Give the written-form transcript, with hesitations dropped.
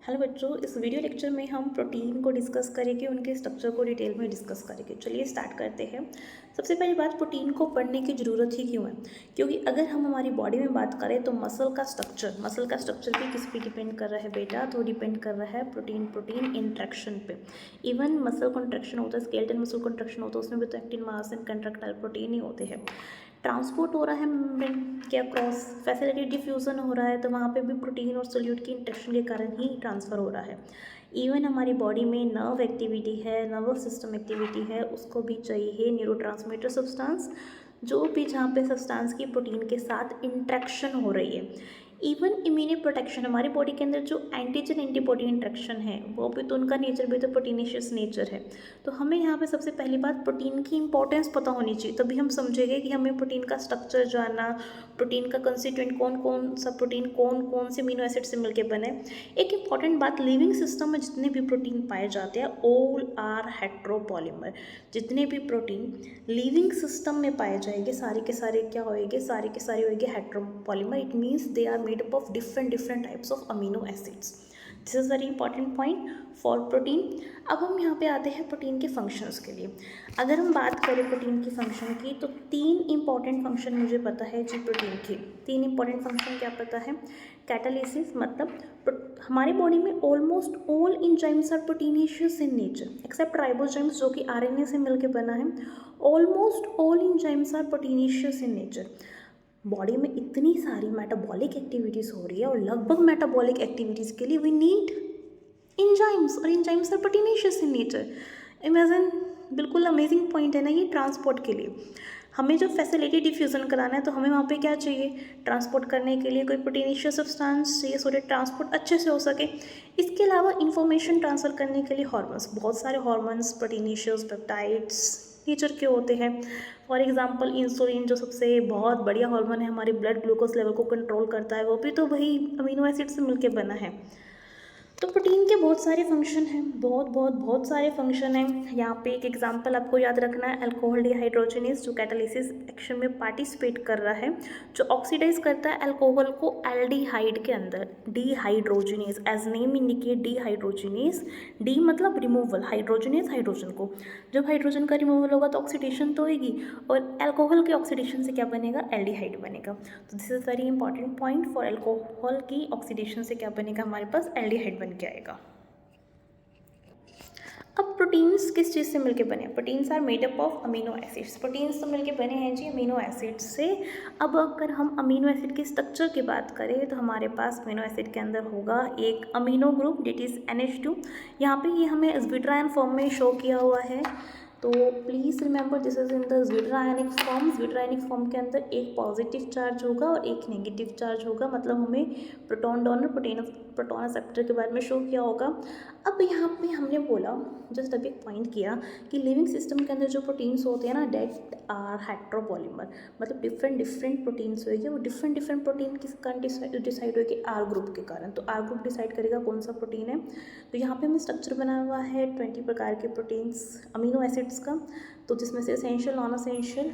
Hello बच्चों, इस video lecture में हम प्रोटीन को डिस्कस करेंगे, उनके स्ट्रक्चर को डिटेल में डिस्कस करेंगे। चलिए स्टार्ट करते हैं। सबसे पहली बात, प्रोटीन को पढ़ने की ज़रूरत ही क्यों है? क्योंकि अगर हम हमारी बॉडी में बात करें तो मसल का स्ट्रक्चर भी किस पे डिपेंड कर रहा है बेटा? तो डिपेंड कर रहा है प्रोटीन प्रोटीन इंट्रैक्शन पे। इवन मसल कॉन्ट्रैक्शन होता है, स्केलेटल मसल कॉन्ट्रैक्शन होता है, उसमें भी तो actin mass and contractile protein ही होते हैं। ट्रांसपोर्ट हो रहा है मेम्ब्रेन के अक्रॉस, फैसिलिटी डिफ्यूज़न हो रहा है, तो वहाँ पे भी प्रोटीन और सोल्यूट की इंटरेक्शन के कारण ही ट्रांसफ़र हो रहा है। इवन हमारी बॉडी में नर्व एक्टिविटी है, नर्वस सिस्टम एक्टिविटी है, उसको भी चाहिए न्यूरोट्रांसमीटर सब्सटेंस, जो भी जहाँ पे सब्सटेंस की प्रोटीन के साथ इंट्रैक्शन हो रही है। इवन इम्यूनो प्रोटेक्शन, हमारी बॉडी के अंदर जो एंटीजन एंटीबॉडी इंट्रैक्शन है वो भी तो उनका नेचर भी तो प्रोटीनेशियस नेचर है। तो हमें यहाँ पे सबसे पहली बात प्रोटीन की इंपॉर्टेंस पता होनी चाहिए, तभी हम समझेंगे कि हमें प्रोटीन का स्ट्रक्चर जानना, प्रोटीन का कंस्टिट्यूएंट कौन कौन सा प्रोटीन कौन कौन से अमीनो एसिड से मिलकर बने। एक इंपॉर्टेंट बात, लिविंग सिस्टम में जितने भी प्रोटीन पाए जाते हैं ऑल आर हेट्रोपॉलीमर। जितने भी प्रोटीन लिविंग सिस्टम में पाए जाएंगे सारे के सारे क्या होएंगे? सारे के सारे होएंगे heteropolymer. It means they are made up of different types of amino acids. This is very important point for protein. अब हम यहाँ पे आते हैं प्रोटीन के फंक्शंस के लिए। अगर हम बात करें प्रोटीन की फंक्शन की तो तीन इंपॉर्टेंट फंक्शन मुझे पता है जी प्रोटीन के। तीन इंपॉर्टेंट फंक्शन क्या पता है? कैटालिसिस, मतलब हमारी बॉडी में almost all enzymes are proteinaceous in nature except ribosomes जो कि आरएनए से मिलकर बना है। Almost all enzymes are proteinaceous in nature. Body में इतनी सारी मेटाबॉलिक एक्टिविटीज़ हो रही है और लगभग मेटाबॉलिक एक्टिविटीज़ के लिए वी नीड इंजाइम्स, और enzymes are proteinaceous in nature. Imagine, बिल्कुल अमेजिंग पॉइंट है ना ये ट्रांसपोर्ट के लिए। हमें जो फैसिलिटी डिफ्यूज़न कराना है तो हमें वहाँ पे क्या चाहिए? ट्रांसपोर्ट करने के लिए कोई प्रोटीनेशियस सब्सटेंस चाहिए सो दैट ट्रांसपोर्ट अच्छे से हो सके। इसके अलावा इंफॉर्मेशन ट्रांसफ़र करने के लिए हार्मोन्स, बहुत सारे हार्मोन्स प्रोटीनेशियस पेप्टाइड्स नेचर के होते हैं। फॉर एग्जांपल इंसुलिन जो सबसे बहुत बढ़िया हार्मोन है, हमारे ब्लड ग्लूकोज लेवल को कंट्रोल करता है, वो भी तो वही अमीनो एसिड से मिलके बना है। तो प्रोटीन के बहुत सारे फंक्शन हैं, बहुत सारे फंक्शन हैं। यहाँ पे एक एग्जांपल आपको याद रखना है, अल्कोहल डिहाइड्रोजनेज जो कैटालिसिस एक्शन में पार्टिसिपेट कर रहा है, जो ऑक्सीडाइज करता है अल्कोहल को एल्डिहाइड के अंदर। Dehydrogenase as name indicate, dehydrogenase, de मतलब रिमूवल, हाइड्रोजनेज हाइड्रोजन को। जब हाइड्रोजन का रिमूवल होगा तो ऑक्सीडेशन तो होगी, और अल्कोहल के ऑक्सीडेशन से क्या बनेगा? एल्डिहाइड बनेगा। तो this is very important point for alcohol की ऑक्सीडेशन से क्या बनेगा? हमारे पास एल्डिहाइड बन के आएगा। अब प्रोटीन्स किस चीज़ से मिलके बने? Proteins are made up of amino acids. Proteins तो मिलके बने हैं जी अमीनो एसिड से। अब अगर हम अमीनो एसिड के स्ट्रक्चर की बात करें तो हमारे पास अमीनो एसिड के अंदर होगा एक amino group that is NH2। यहाँ पे ये हमें स्ब्यूटारायन फॉर्म में शो किया हुआ है, तो please remember this is in the स्ब्यूटारायनिक फॉर्म। स्ब्यूटारायनिक फॉर्म के अंदर एक पॉजिटिव चार्ज होगा और एक नेगेटिव चार्ज होगा, मतलब हमें प्रोटॉन डोनर प्रोटॉन एक्सेप्टर के बारे में शो किया होगा। अब यहाँ पे हमने बोला, जस्ट अभी एक पॉइंट किया कि लिविंग सिस्टम के अंदर जो प्रोटीन्स होते हैं ना, डेट आर हेट्रोपॉलीमर, मतलब डिफरेंट प्रोटीन्स होगी, वो डिफरेंट प्रोटीन किस कारण डिसाइड होगी? आर ग्रुप के कारण। तो आर ग्रुप डिसाइड करेगा कौन सा प्रोटीन है। तो यहाँ पे हमें स्ट्रक्चर बना हुआ है 20 प्रकार के प्रोटीन्स अमीनो एसिड्स का, तो जिसमें से एसेंशियल, नॉन एसेंशियल,